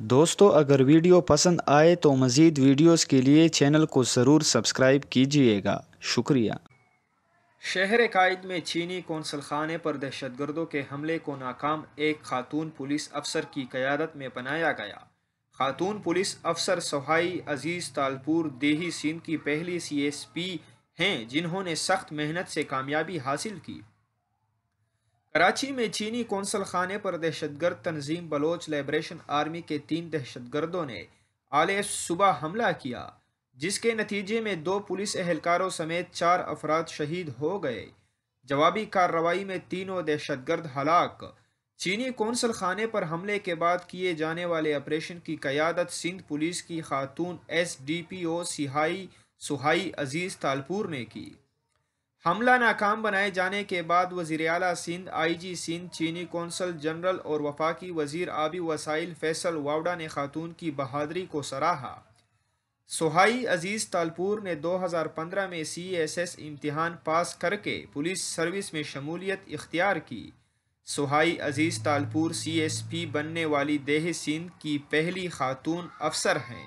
دوستو اگر ویڈیو پسند آئے تو مزید ویڈیوز کے لیے چینل کو ضرور سبسکرائب کیجیے گا، شکریہ۔ شہر قائد میں چینی قونصل خانے پر دہشت گردوں کے حملے کو ناکام ایک خاتون پولیس افسر کی قیادت میں بنایا گیا۔ خاتون پولیس افسر سوہائی عزیز تالپور دیہی سندھ کی پہلی سی ایس پی ہیں جنہوں نے سخت محنت سے کامیابی حاصل کی۔ کراچی میں چینی قونصل خانے پر دہشت گرد تنظیم بلوچ لبریشن آرمی کے 3 دہشت گردوں نے اعلی صبح حملہ کیا، جس کے نتیجے میں 2 پولیس اہلکاروں سمیت 4 افراد شہید ہو گئے۔ جوابی کارروائی میں تینوں دہشت گرد ہلاک۔ چینی قونصل خانے پر حملے کے بعد کیے جانے والے آپریشن کی قیادت سندھ پولیس کی خاتون ایس ڈی پی او سوہائی عزیز تالپور نے کی۔ حملہ ناکام بنائے جانے کے بعد وزیر اعلیٰ سندھ، آئی جی سندھ، چینی قونصل جنرل اور وفاقی وزیر آبی وسائل فیصل واوڈا نے خاتون کی بہادری کو سراہا۔ سوہائی عزیز تالپور نے 2015 میں سی ایس ایس امتحان پاس کرکے پولیس سروس میں شمولیت اختیار کی۔ سوہائی عزیز تالپور سی ایس پی بننے والی دیہی سندھ کی پہلی خاتون افسر ہیں۔